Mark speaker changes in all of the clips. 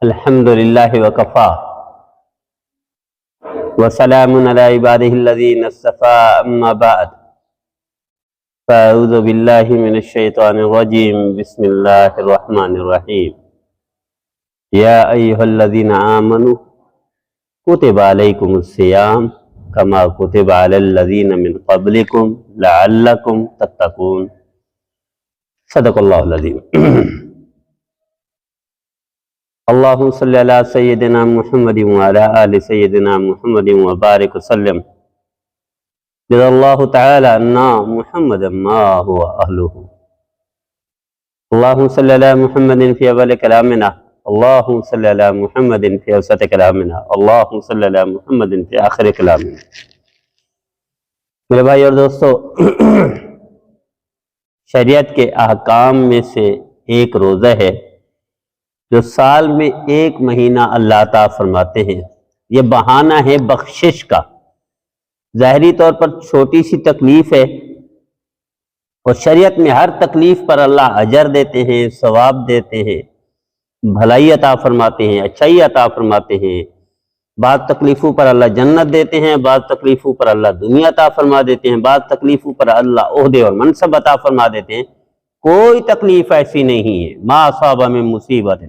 Speaker 1: الحمد للہ وکفا وسلام علی عبادہ الذین اصطفیٰ اما بعد فاعوذ باللہ من الشیطان الرجیم بسم اللہ الرحمن الرحیم یا ایہا الذین آمنوا کتب علیکم الصیام کما کتب علی الذین من قبلکم لعلکم تتقون صدق اللہ العظیم اللہم صلی علی سیدنا محمد وعلی آل سیدنا محمد وبارک وسلم جزا اللہ تعالی عنا محمد ما هو اہلہ اللہم صلی علی محمد فی اول کلامنا اللہم صلی علی محمد فی اوسط کلامنا اللہم صلی علی محمد فی آخر کلامنا۔ میرے بھائی اور دوستو، شریعت کے احکام میں سے ایک روزہ ہے جو سال میں ایک مہینہ اللہ تعالیٰ فرماتے ہیں۔ یہ بہانہ ہے بخشش کا، ظاہری طور پر چھوٹی سی تکلیف ہے، اور شریعت میں ہر تکلیف پر اللہ اجر دیتے ہیں، ثواب دیتے ہیں، بھلائی عطا فرماتے ہیں، اچھائی عطا فرماتے ہیں۔ بعض تکلیفوں پر اللہ جنت دیتے ہیں، بعض تکلیفوں پر اللہ دنیا عطا فرما دیتے ہیں، بعض تکلیفوں پر اللہ عہدے اور منصب عطا فرما دیتے ہیں۔ کوئی تکلیف ایسی نہیں ہے ما اصاب من مصیبت،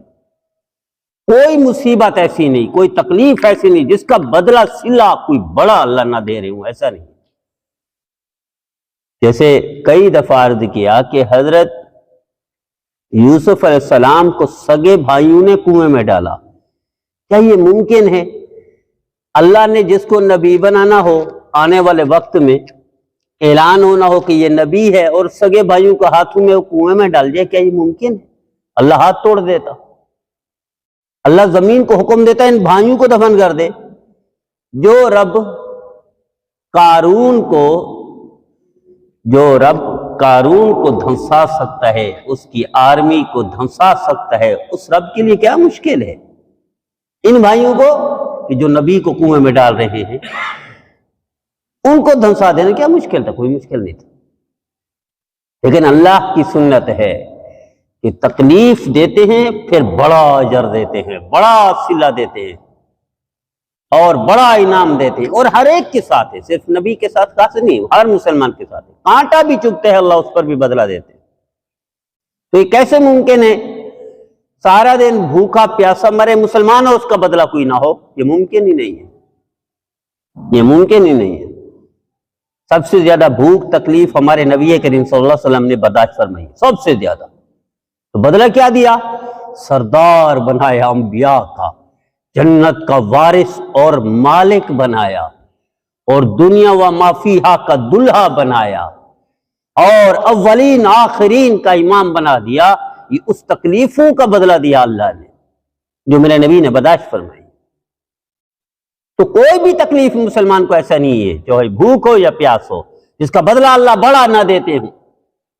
Speaker 1: کوئی مصیبت ایسی نہیں، کوئی تکلیف ایسی نہیں جس کا بدلہ صلہ کوئی بڑا اللہ نہ دے رہے ہوں، ایسا نہیں۔ جیسے کئی دفعہ عرض کیا کہ حضرت یوسف علیہ السلام کو سگے بھائیوں نے کنویں میں ڈالا، کیا یہ ممکن ہے؟ اللہ نے جس کو نبی بنانا ہو، آنے والے وقت میں اعلان ہونا ہو کہ یہ نبی ہے، اور سگے بھائیوں کو ہاتھوں میں وہ کنویں میں ڈال جائے، کیا یہ ممکن ہے؟ اللہ ہاتھ توڑ دیتا۔ اللہ زمین کو حکم دیتا ہے ان بھائیوں کو دفن کر دے۔ جو رب قارون کو دھنسا سکتا ہے، اس کی آرمی کو دھنسا سکتا ہے، اس رب کے لیے کیا مشکل ہے؟ ان بھائیوں کو کہ جو نبی کو کنویں میں ڈال رہے ہیں، ان کو دھنسا دینا کیا مشکل تھا؟ کوئی مشکل نہیں تھا۔ لیکن اللہ کی سنت ہے کہ تکلیف دیتے ہیں، پھر بڑا اجر دیتے ہیں، بڑا صلہ دیتے ہیں، اور بڑا انعام دیتے ہیں، اور ہر ایک کے ساتھ ہے، صرف نبی کے ساتھ خاص نہیں، ہر مسلمان کے ساتھ ہے۔ کانٹا بھی چبھتے ہیں اللہ اس پر بھی بدلہ دیتے ہیں۔ تو یہ کیسے ممکن ہے سارا دن بھوکا پیاسا مرے مسلمان اور اس کا بدلہ کوئی نہ ہو؟ یہ ممکن ہی نہیں ہے، یہ ممکن ہی نہیں ہے۔ سب سے زیادہ بھوک تکلیف ہمارے نبی کریم صلی اللہ علیہ وسلم نے برداشت فرمائی، سب سے زیادہ۔ تو بدلہ کیا دیا؟ سردار بنایا انبیاء کا، جنت کا وارث اور مالک بنایا، اور دنیا و ما فیہا کا دلہا بنایا، اور اولین آخرین کا امام بنا دیا۔ یہ اس تکلیفوں کا بدلہ دیا اللہ نے جو میرے نبی نے برداشت فرمائی۔ تو کوئی بھی تکلیف مسلمان کو ایسا نہیں ہے، چاہے بھوک ہو یا پیاس ہو، جس کا بدلہ اللہ بڑا نہ دیتے ہوں،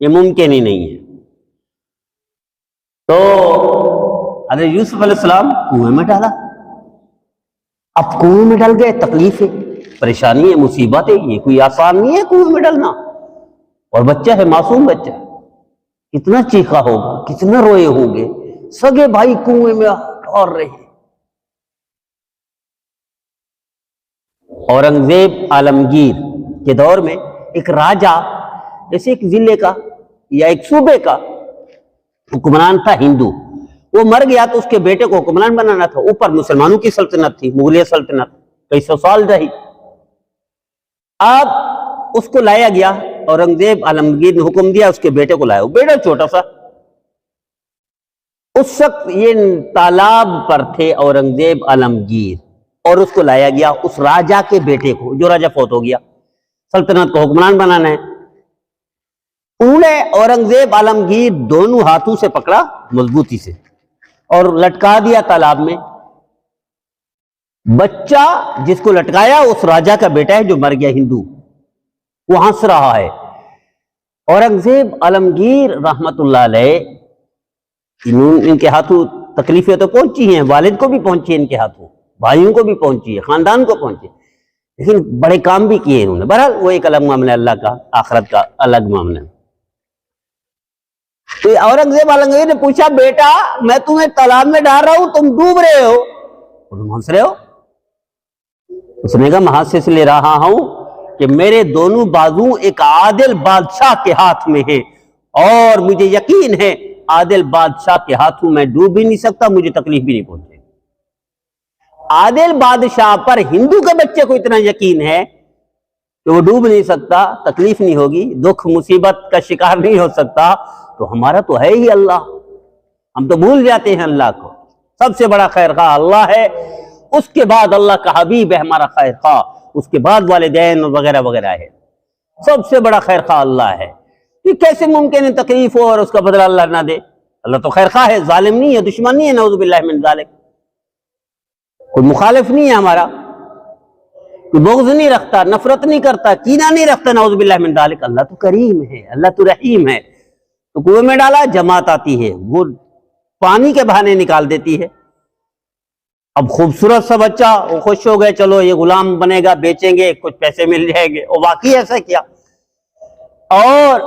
Speaker 1: یہ ممکن ہی نہیں ہے۔ تو حضرت یوسف علیہ السلام کنویں میں ڈالا، اب کنویں میں ڈل گئے، تکلیف ہے، پریشانی ہے، مصیبت ہے، یہ کوئی آسان نہیں ہے کنویں میں ڈلنا، اور بچہ ہے، معصوم بچہ ہے، کتنا چیخا ہوگا، کتنا روئے ہوں گے، سگے بھائی کنویں میں ڈال رہے ہیں۔ اورنگزیب عالمگیر کے دور میں ایک راجہ، جیسے ایک ضلع کا یا ایک صوبے کا حکمران تھا ہندو، وہ مر گیا تو اس کے بیٹے کو حکمران بنانا تھا۔ اوپر مسلمانوں کی سلطنت تھی، مغلیہ سلطنت، کئی سو سال رہی۔ اب اس کو لایا گیا، اورنگزیب عالمگیر نے حکم دیا، اس کے بیٹے کو لایا، وہ بیٹا چھوٹا سا، اس وقت یہ تالاب پر تھے اورنگزیب عالمگیر، اور اس کو لایا گیا، اس راجہ کے بیٹے کو، جو راجہ فوت ہو گیا، سلطنت کو حکمران بنانا ہے۔ انہوں نے اورنگزیب عالمگیر دونوں ہاتھوں سے پکڑا مضبوطی سے اور لٹکا دیا تالاب میں۔ بچہ جس کو لٹکایا اس راجہ کا بیٹا ہے جو مر گیا ہندو، وہ ہنس رہا ہے۔ اورنگزیب عالمگیر رحمت اللہ علیہ، ان کے ہاتھوں تکلیفیں تو پہنچی ہیں، والد کو بھی پہنچی ان کے ہاتھوں، بھائیوں کو بھی پہنچی ہے، خاندان کو پہنچی، لیکن بڑے کام بھی کیے انہوں نے۔ بہرحال وہ ایک الگ معاملہ، اللہ کا آخرت کا الگ معاملہ۔ تو اورنگزیب عالمگیر نے پوچھا بیٹا میں تمہیں تالاب میں ڈال رہا ہوں تم ڈوب رہے ہو تم ہنس رہے ہو؟ اس نے کہا میں ہاتھ سے اس لیے رہا ہوں کہ میرے دونوں بازو ایک عادل بادشاہ کے ہاتھ میں ہیں اور مجھے یقین ہے عادل بادشاہ کے ہاتھوں میں ڈوب بھی نہیں سکتا مجھے تکلیف بھی نہیں پہنچے۔ عادل بادشاہ پر ہندو کے بچے کو اتنا یقین ہے کہ وہ ڈوب نہیں سکتا تکلیف نہیں ہوگی دکھ مصیبت کا شکار نہیں ہو سکتا، تو ہمارا تو ہے ہی اللہ، ہم تو بھول جاتے ہیں اللہ کو۔ سب سے بڑا خیر خواہ اللہ ہے، اس کے بعد اللہ کا حبیب ہے ہمارا خیر خواہ، اس کے بعد والدین وغیرہ وغیرہ ہے، سب سے بڑا خیر خواہ اللہ ہے۔ یہ کیسے ممکن ہے تکلیف ہو اور اس کا بدلہ اللہ نہ دے؟ اللہ تو خیر خواہ ہے، ظالم نہیں ہے، دشمن نہیں ہے، نعوذ باللہ من ذالک، کوئی مخالف نہیں ہے ہمارا، کوئی بغض نہیں رکھتا، نفرت نہیں کرتا، کینہ نہیں رکھتا، نعوذ باللہ من ذالک۔ اللہ تو کریم ہے، اللہ تو رحیم ہے۔ تو کنویں میں ڈالا جماعت آتی ہے، وہ پانی کے بہانے نکال دیتی ہے۔ اب خوبصورت سا بچہ وہ خوش ہو گئے، چلو یہ غلام بنے گا، بیچیں گے، کچھ پیسے مل جائیں گے، اور واقعی ایسا کیا۔ اور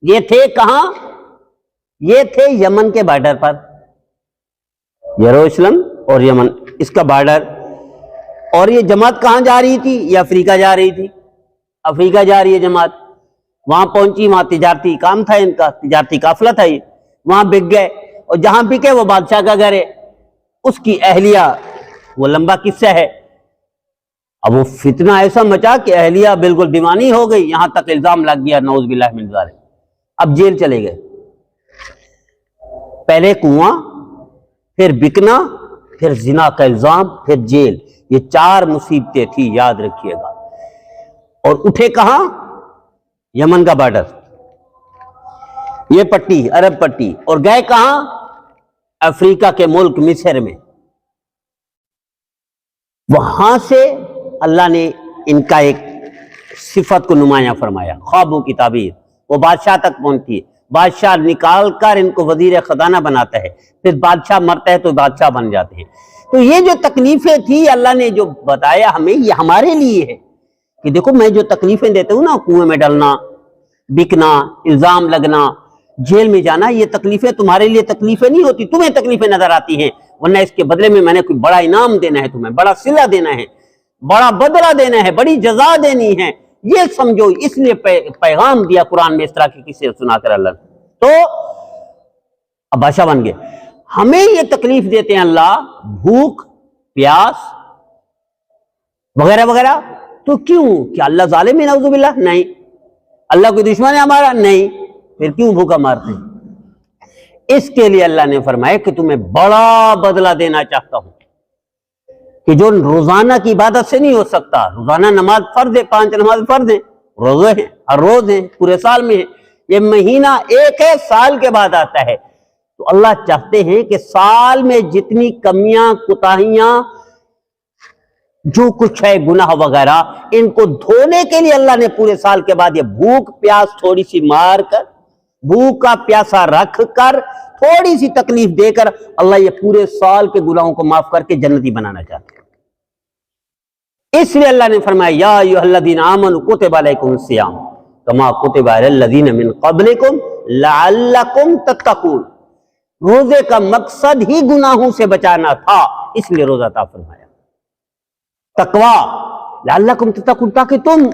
Speaker 1: یہ تھے کہاں؟ یہ تھے یمن کے بارڈر پر، یروشلم اور یمن اس کا بارڈر۔ اور یہ جماعت کہاں جا رہی تھی؟ یہ افریقہ جا رہی تھی، افریقہ جا رہی ہے جماعت۔ وہاں پہنچی، وہاں تجارتی کام تھا ان کا، تجارتی قافلہ تھا یہ، وہاں بک گئے، اور جہاں بکے وہ بادشاہ کا گھر ہے، اس کی اہلیہ، وہ لمبا قصہ ہے۔ اب وہ فتنہ ایسا مچا کہ اہلیہ بالکل دیوانی ہو گئی، یہاں تک الزام لگ گیا، نعوذ باللہ من ذالک۔ اب جیل چلے گئے، پہلے کنواں، پھر بکنا، پھر زنا کا الزام، پھر جیل، یہ 4 مصیبتیں تھی، یاد رکھیے گا۔ اور اٹھے کہاں؟ یمن کا بارڈر، یہ پٹی عرب پٹی، اور گئے کہاں؟ افریقہ کے ملک مصر میں۔ وہاں سے اللہ نے ان کا ایک صفت کو نمایاں فرمایا، خوابوں کی تعبیر، وہ بادشاہ تک پہنچتی ہے، بادشاہ نکال کر ان کو وزیر خزانہ بناتا ہے، پھر بادشاہ مرتا ہے تو بادشاہ بن جاتے ہیں۔ تو یہ جو تکلیفیں تھی اللہ نے جو بتایا ہمیں، یہ ہمارے لیے ہے کہ دیکھو میں جو تکلیفیں دیتا ہوں نا، کنویں میں ڈلنا، بکنا، الزام لگنا، جیل میں جانا، یہ تکلیفیں تمہارے لیے تکلیفیں نہیں ہوتی، تمہیں تکلیفیں نظر آتی ہیں، ورنہ اس کے بدلے میں نے کوئی بڑا انعام دینا ہے، تمہیں بڑا صلہ دینا ہے، بڑا بدلہ دینا ہے، بڑی جزا دینی ہے، یہ سمجھو۔ اس لیے پیغام دیا قرآن میں اس طرح کی قصے سنا کر اللہ نے۔ تو اب بادشاہ بن گئے، ہمیں یہ تکلیف دیتے ہیں اللہ، بھوک، پیاس وغیرہ وغیرہ، تو کیوں؟ کیا اللہ ظالم ہے؟ نعوذ باللہ، نہیں۔ اللہ کوئی دشمن ہے ہمارا؟ نہیں۔ پھر کیوں بھوکا مارتے ہیں؟ اس کے لیے اللہ نے فرمایا کہ تمہیں بڑا بدلہ دینا چاہتا ہوں، کہ جو روزانہ کی عبادت سے نہیں ہو سکتا، روزانہ نماز فرض ہے، 5 نماز فرض ہیں، روزے ہیں، ہر روز ہیں، پورے سال میں ہیں، یہ مہینہ ایک ہے، سال کے بعد آتا ہے۔ تو اللہ چاہتے ہیں کہ سال میں جتنی کمیاں، کوتاہیاں، جو کچھ ہے گناہ وغیرہ، ان کو دھونے کے لیے اللہ نے پورے سال کے بعد یہ بھوک پیاس تھوڑی سی مار کر، بھوکا پیاسا رکھ کر، تھوڑی سی تکلیف دے کر، اللہ یہ پورے سال کے گناہوں کو معاف کر کے جنتی بنانا چاہتے ہیں۔ اس لیے اللہ نے فرمایا یا ایھا الذین آمنوا کتب علیکم الصیام کما کتب علی الذین من قبلکم لعلکم تتقون۔ روزے کا مقصد ہی گناہوں سے بچانا تھا، اس لیے روزہ عطا فرمایا۔ تقوی لعلکم تتقون، تاکہ تم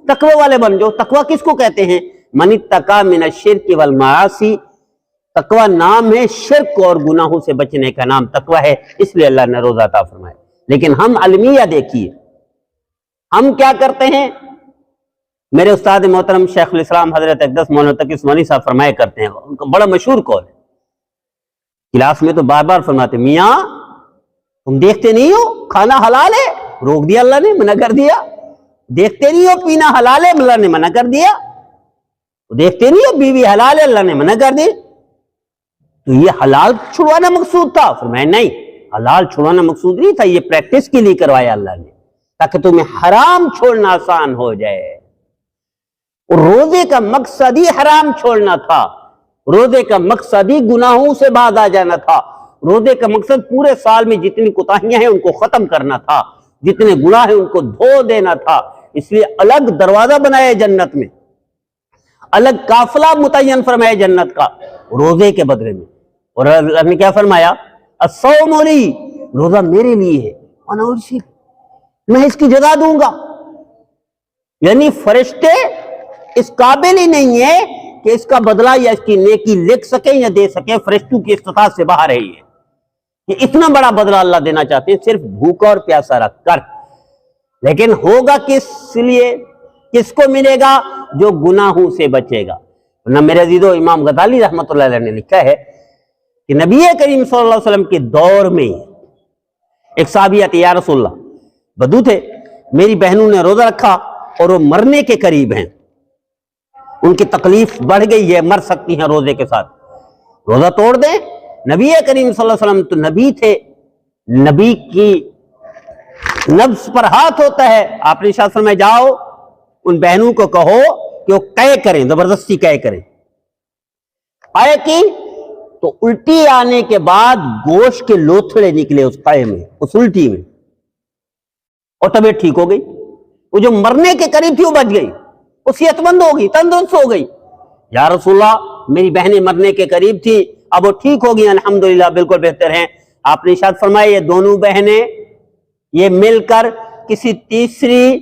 Speaker 1: تقوی والے بن جاؤ۔ تقوی کس کو کہتے ہیں؟ من اتقی من الشرک والمعاصی، تقوی نام ہے، شرک اور گناہوں سے بچنے کا نام تقوی ہے، اس لیے اللہ نے روزہ عطا فرمایا۔ لیکن ہم المیہ دیکھیے، ہم کیا کرتے ہیں؟ میرے استاد محترم شیخ الاسلام حضرت اقدس مولانا تقی عثمانی صاحب فرمایا کرتے ہیں، ان کا بڑا مشہور قول ہے، کلاس میں تو بار بار فرماتے، میاں تم دیکھتے نہیں ہو کھانا حلال ہے، روک دیا اللہ نے، منع کر دیا۔ دیکھتے نہیں ہو پینا حلال ہے، اللہ نے منع کر دیا۔ دیکھتے نہیں ہو بیوی حلال ہے، اللہ نے منع کر دی۔ تو یہ حلال چھڑوانا مقصود تھا؟ فرمایا نہیں، حلال چھڑوانا مقصود نہیں تھا، یہ پریکٹس کے لیے کروایا اللہ نے، تاکہ تمہیں حرام چھوڑنا آسان ہو جائے۔ اور روزے کا مقصد ہی حرام چھوڑنا تھا، روزے کا مقصد ہی گناہوں سے باز آ جانا تھا، روزے کا مقصد پورے سال میں جتنی کوتاہیاں ہیں ان کو ختم کرنا تھا، جتنے گناہ ہیں ان کو دھو دینا تھا۔ اس لیے الگ دروازہ بنایا جنت میں، الگ قافلہ متعین فرمایا جنت کا روزے کے بدلے میں. اور اللہ نے کیا فرمایا؟ الصوم لی، روزہ میرے لیے ہے، وانا اجزی، میں اس کی جزا دوں گا. یعنی فرشتے اس قابل ہی نہیں ہے کہ اس کا بدلہ یا اس کی نیکی لکھ سکیں یا دے سکیں. فرشتوں کی استطاعت سے باہر ہے یہ اتنا بڑا بدلہ اللہ دینا چاہتے ہیں صرف بھوکا اور پیاسا رکھ کر. لیکن ہوگا کس لیے؟ کس کو ملے گا؟ جو گناہوں سے بچے گا. نہ میرے عزیزو، امام غزالی رحمۃ اللہ علیہ نے لکھا ہے کہ نبی کریم صلی اللہ علیہ وسلم کے دور میں ایک صحابی آتے، یا رسول اللہ، بدو تھے، میری بہنوں نے روزہ رکھا اور وہ مرنے کے قریب ہیں، ان کی تکلیف بڑھ گئی ہے، مر سکتی ہیں روزے کے ساتھ، روزہ توڑ دیں؟ نبی کریم صلی اللہ علیہ وسلم تو نبی تھے، نبی کی نفس پر ہاتھ ہوتا ہے. آپ نے ارشاد فرمایا جاؤ ان بہنوں کو کہو کہ وہ قے کریں، زبردستی قے کریں. قے کی تو الٹی آنے کے بعد گوشت کے لوتھڑے نکلے اس قے میں، اس الٹی میں، اور طبیعت ٹھیک ہو گئی. وہ جو مرنے کے قریب تھی وہ بچ گئی، وہ صحت مند ہو گئی، تندرست ہو گئی. یا رسول اللہ، میری بہنیں مرنے کے قریب تھی، اب وہ ٹھیک ہو گئی، الحمدللہ بالکل بہتر ہیں. آپ نے ارشاد فرمایا یہ دونوں بہنیں یہ مل کر کسی تیسری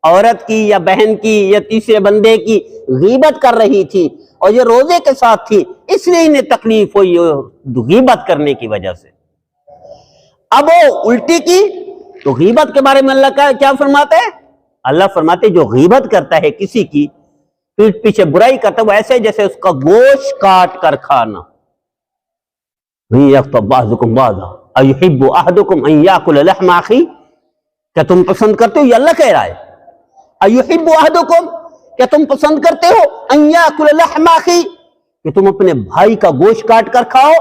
Speaker 1: عورت کی یا بہن کی یا تیسرے بندے کی غیبت کر رہی تھی، اور یہ روزے کے ساتھ تھی، اس لیے انہیں تکلیف ہوئی غیبت کرنے کی وجہ سے. اب وہ الٹی کی تو غیبت کے بارے میں اللہ کیا فرماتا ہے؟ اللہ فرماتے جو غیبت کرتا ہے کسی کی، پیٹھ پیچھے برائی کرتا ہے، وہ ایسے جیسے اس کا گوشت کاٹ کر کھانا. بعضکم بعضا ایحب احدکم ان یاکل لحم اخی، کیا تم پسند کرتے ہو؟ یہ اللہ کہہ رہا ہے، ایحب احدکم، کیا تم پسند کرتے ہو ان یاکل لحم اخی، کہ تم اپنے بھائی کا گوشت کاٹ کر کھاؤ؟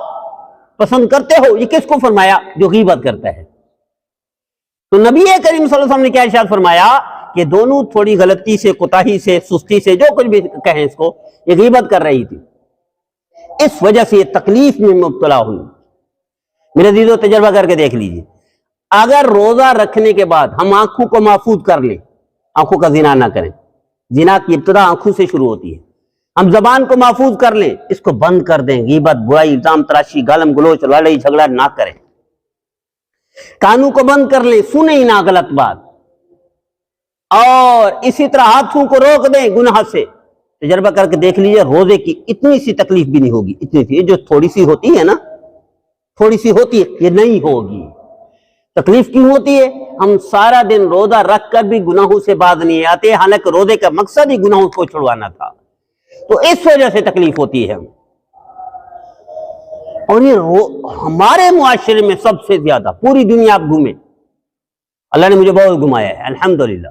Speaker 1: پسند کرتے ہو؟ یہ کس کو فرمایا؟ جو غیبت کرتا ہے. تو نبی کریم صلی اللہ علیہ وسلم نے کیا ارشاد فرمایا کہ دونوں تھوڑی غلطی سے، کوتاہی سے، سستی سے، جو کچھ بھی کہیں اس کو، یہ غیبت کر رہی تھی، اس وجہ سے یہ تکلیف میں مبتلا ہوئی. میرے عزیزو تجربہ کر کے دیکھ لیجیے، اگر روزہ رکھنے کے بعد ہم آنکھوں کو محفوظ کر لیں، آنکھوں کا زنا نہ کریں، زنا کی ابتدا آنکھوں سے شروع ہوتی ہے، ہم زبان کو محفوظ کر لیں، اس کو بند کر دیں، غیبت، برائی، الزام تراشی، گالم گلوچ، لڑائی جھگڑا نہ کریں، کانوں کو بند کر لیں، سنیں ہی نہ غلط بات، اور اسی طرح ہاتھوں کو روک دیں گناہ سے. تجربہ کر کے دیکھ لیجئے روزے کی اتنی سی تکلیف بھی نہیں ہوگی. اتنی سی، یہ جو تھوڑی سی ہوتی ہے نا، تھوڑی سی ہوتی ہے، یہ نہیں ہوگی. تکلیف کیوں ہوتی ہے؟ ہم سارا دن روزہ رکھ کر بھی گناہوں سے باز نہیں آتے، حالانکہ روزے کا مقصد ہی گناہوں کو چھڑوانا تھا، تو اس وجہ سے تکلیف ہوتی ہے. اور یہ ہمارے معاشرے میں سب سے زیادہ، پوری دنیا آپ گھومیں، اللہ نے مجھے بہت گھمایا ہے الحمدللہ،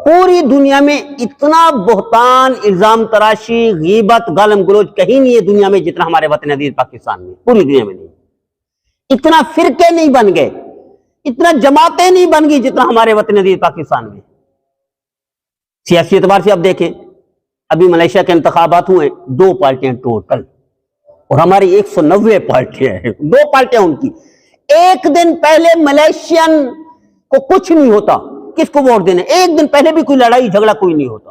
Speaker 1: پوری دنیا میں اتنا بہتان، الزام تراشی، غیبت، گالم گلوچ کہیں نہیں ہے دنیا میں جتنا ہمارے وطن عزیز پاکستان میں، پوری دنیا میں نہیں. اتنا فرقے نہیں بن گئے، اتنا جماعتیں نہیں بن گئی جتنا ہمارے وطن عزیز پاکستان میں. سیاسی اعتبار سے آپ دیکھیں، ابھی ملیشیا کے انتخابات ہوئے، 2 پارٹیاں ٹوٹل، اور ہماری 190 پارٹیاں ہیں، 2 پارٹیاں ان کی. ایک دن پہلے ملیشین کو کچھ نہیں ہوتا، کس کو ووٹ دینے، ایک دن پہلے بھی کوئی لڑائی جھگڑا کوئی نہیں ہوتا.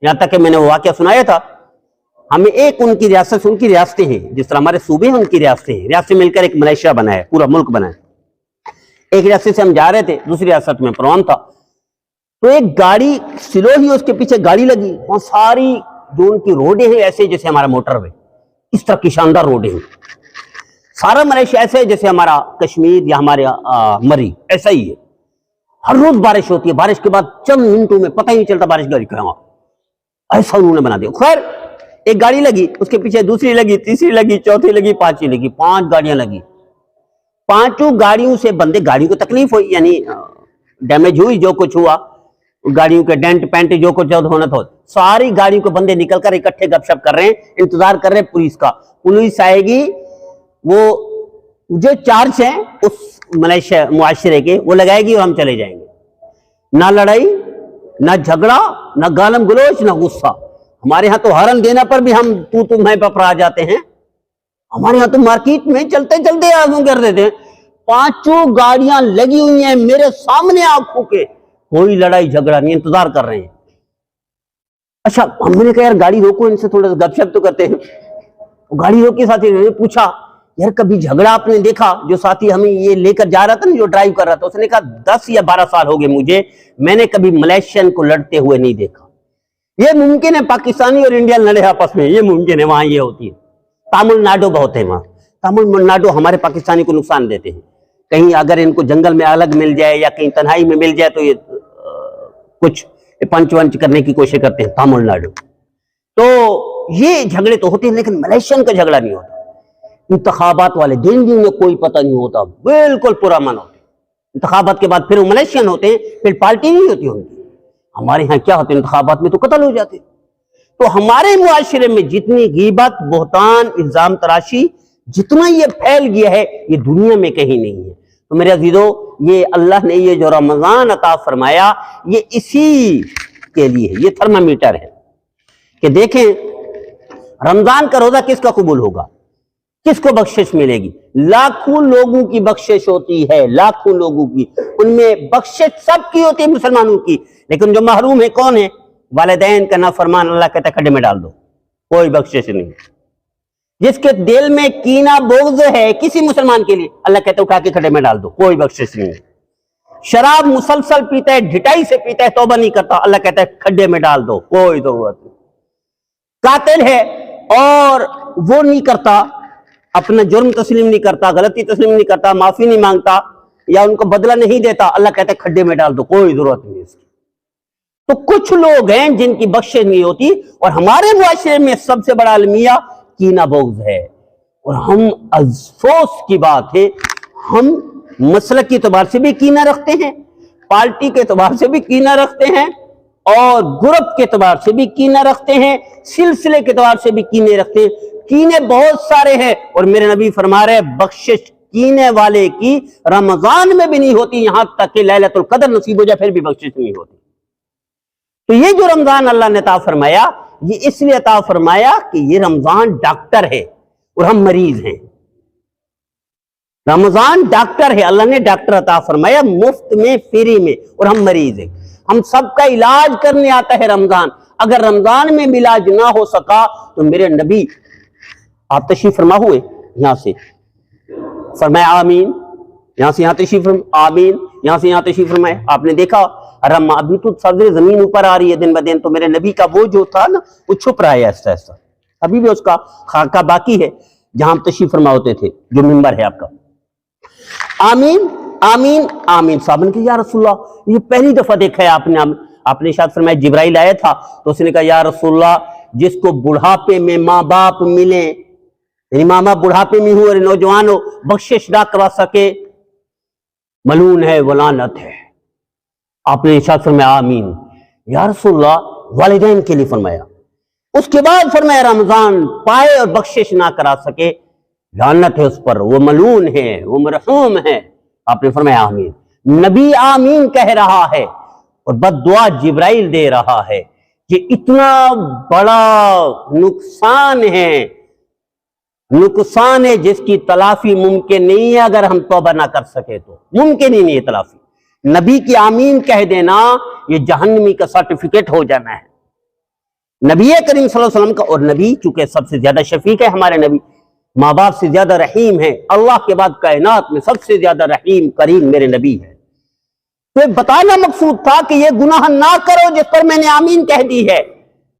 Speaker 1: یہاں تک کہ میں نے وہ واقعہ سنایا تھا، ہمیں ایک ان کی ریاست سے، ان کی ریاستیں ہیں جس طرح ہمارے صوبے ہیں ان کی ریاستیں ہیں، ریاستیں مل کر ایک ملیشیا بنا ہے، پورا ملک بنا ہے. ایک ریاست سے ہم جا رہے تھے، دوسری ریاست میں پروگرام تھا، تو ایک گاڑی سلو ہی، اس کے پیچھے گاڑی لگی، وہاں ساری جو ان کی روڈیں ہیں ایسے جیسے ہمارا موٹر وے، اس طرح کی شاندار روڈیں ہیں. سارا ملیشیا ایسے ہے جیسے ہمارا کشمیر یا ہمارے مری، ایسا ہی ہے. ہر روز بارش ہوتی ہے، بارش کے بعد چند منٹوں میں پتہ ہی نہیں چلتا بارش گاڑی کہاں، ایسا انہوں نے بنا دیا. خیر ایک گاڑی لگی، اس کے پیچھے دوسری لگی، تیسری لگی، چوتھی لگی، پانچویں لگی، 5 گاڑیاں لگی. 5 گاڑیوں سے بندے، گاڑیوں کو تکلیف ہوئی، یعنی ڈیمیج ہوئی، جو کچھ ہوا، گاڑیوں کے ڈینٹ پینٹ جو کچھ ہونا تھا، ساری گاڑیوں کو بندے نکل کر اکٹھے گپ شپ کر رہے ہیں، انتظار کر رہے ہیں پولیس کا. پولیس آئے گی، وہ جو چارج ہیں اس ملیشیا معاشرے کے وہ لگائے گی اور ہم چلے جائیں گے. نہ لڑائی، نہ جھگڑا، نہ گالم گلوچ، نہ غصہ. ہمارے ہاں تو ہارن دینا پر بھی ہم تو میں پر آ جاتے ہیں. ہمارے ہاں تو مارکیٹ میں چلتے چلتے آگوں کر دیتے ہیں. 5 گاڑیاں لگی ہوئی ہیں میرے سامنے آنکھوں کے، کوئی لڑائی جھگڑا نہیں، انتظار کر رہے ہیں. اچھا ہم نے کہا یار گاڑی روکو، ان سے تھوڑا سا گپ شپ تو کرتے ہیں. گاڑی روکی، ساتھی نے پوچھا یار کبھی جھگڑا آپ نے دیکھا؟ جو ساتھی ہمیں یہ لے کر جا رہا تھا نا، جو ڈرائیو کر رہا تھا، اس نے کہا 10 یا 12 سال ہو گئے مجھے، میں نے کبھی ملیشین کو لڑتے ہوئے نہیں دیکھا. یہ ممکن ہے پاکستانی اور انڈین لڑے آپس میں، یہ ممکن ہے، وہاں یہ ہوتی ہے. تامل ناڈو بہت ہے وہاں. تامل ناڈو ہمارے پاکستانی کو نقصان دیتے ہیں. کہیں اگر ان کو جنگل میں الگ مل جائے یا کہیں تنہائی میں مل جائے تو یہ کچھ پنچ ونچ کرنے کی کوشش کرتے ہیں تامل ناڈو. تو یہ جھگڑے تو ہوتے ہیں، لیکن ملیشین کا جھگڑا نہیں ہوتا. انتخابات والے دن بھی انہیں کوئی پتہ نہیں ہوتا، بالکل پرامن ہوتے ہیں. انتخابات کے بعد پھر وہ ملیشین ہوتے ہیں، پھر پارٹی نہیں ہوتی ان کی. ہمارے ہاں کیا ہوتے ہیں، انتخابات میں تو قتل ہو جاتے. تو ہمارے معاشرے میں جتنی غیبت، بہتان، الزام تراشی، جتنا یہ پھیل گیا ہے، یہ دنیا میں کہیں نہیں ہے. تو میرے عزیزو، یہ اللہ نے یہ جو رمضان عطا فرمایا، یہ اسی کے لیے یہ تھرمامیٹر ہے کہ دیکھیں رمضان کا روزہ کس کا قبول ہوگا، کس کو بخشش ملے گی. لاکھوں لوگوں کی بخشش ہوتی ہے، لاکھوں لوگوں کی. ان میں بخشش سب کی ہوتی ہے، مسلمانوں کی، لیکن جو محروم ہے کون ہے؟ والدین کا نافرمان. اللہ کہتا ہے کھڈے میں ڈال دو، کوئی بخشش نہیں. جس کے دل میں کینہ بغض ہے کسی مسلمان کے لیے، اللہ کہتا ہے اٹھا کے کھڈے میں ڈال دو، کوئی بخشش نہیں. شراب مسلسل پیتا ہے، ڈھٹائی سے پیتا ہے، توبہ نہیں کرتا، اللہ کہتا ہے کھڈے میں ڈال دو، کوئی ضرورت نہیں. قاتل ہے اور وہ نہیں کرتا، اپنا جرم تسلیم نہیں کرتا، غلطی تسلیم نہیں کرتا، معافی نہیں مانگتا یا ان کو بدلہ نہیں دیتا، اللہ کہتا ہے کھڈے میں ڈال دو، کوئی ضرورت نہیں اس کی. تو کچھ لوگ ہیں جن کی بخشش نہیں ہوتی، اور ہمارے معاشرے میں سب سے بڑا المیہ کینہ بغض ہے. اور ہم افسوس کی بات ہے، ہم مسلک کے اعتبار سے بھی کینہ رکھتے ہیں، پارٹی کے اعتبار سے بھی کینہ رکھتے ہیں، اور گروپ کے اعتبار سے بھی کینہ رکھتے ہیں، سلسلے کے اعتبار سے بھی کینے رکھتے ہیں. کینے بہت سارے ہیں، اور میرے نبی فرما رہے بخشش کینے والے کی رمضان میں بھی نہیں ہوتی، یہاں تک کہ لیلۃ القدر نصیب ہو جائے پھر بھی بخشش نہیں ہوتی. تو یہ جو رمضان اللہ نے عطا فرمایا، یہ اس لیے عطا فرمایا کہ یہ رمضان ڈاکٹر ہے اور ہم مریض ہیں. رمضان ڈاکٹر ہے، اللہ نے ڈاکٹر عطا فرمایا مفت میں، فری میں، اور ہم مریض ہیں. ہم سب کا علاج کرنے آتا ہے رمضان. اگر رمضان میں علاج نہ ہو سکا تو میرے نبی آپ تشریف فرما ہوئے، یہاں سے فرمایا آمین، یہاں سے یہاں تشریف فرما آمین، یہاں سے یہاں تشریف فرمائے. آپ نے دیکھا ابھی تو صدر زمین اوپر آ رہی ہے دن بدن، تو میرے نبی کا وہ جو تھا نا وہ چھپ رہا ہے ایسا ایسا. ابھی بھی اس کا خاکہ باقی ہے جہاں ہم تشریف فرما ہوتے تھے، جو منبر ہے آپ کا. آمین آمین آمین. صاحب نے کہا یا رسول اللہ یہ پہلی دفعہ دیکھا ہے آپ نے. آپ نے ارشاد فرمایا جبرائیل آیا تھا تو اس نے کہا یا رسول اللہ جس کو بڑھاپے میں ماں باپ ملے، یعنی ماں باپ بڑھاپے میں ہو اور نوجوان ہو، بخشش نہ کروا سکے، ملعون ہے، ولعنت ہے. آپ نے ارشاد فرمایا آمین. یا رسول اللہ والدین کے لیے فرمایا. اس کے بعد فرمایا رمضان پائے اور بخشش نہ کرا سکے، لعنت ہے اس پر، وہ ملعون ہے، وہ مرحوم ہے. آپ نے فرمایا آمین. نبی آمین کہہ رہا ہے اور بد دعا جبرائیل دے رہا ہے. یہ اتنا بڑا نقصان ہے جس کی تلافی ممکن نہیں ہے اگر ہم توبہ نہ کر سکے تو. ممکن ہی نہیں ہے تلافی. نبی کی آمین کہہ دینا یہ جہنمی کا سرٹیفکیٹ ہو جانا ہے. نبی کریم صلی اللہ علیہ وسلم کا، اور نبی چونکہ سب سے زیادہ شفیق ہے، ہمارے نبی ماں باپ سے زیادہ رحیم ہے، اللہ کے بعد کائنات میں سب سے زیادہ رحیم کریم میرے نبی ہے. تو بتانا مقصود تھا کہ یہ گناہ نہ کرو جس پر میں نے آمین کہہ دی ہے.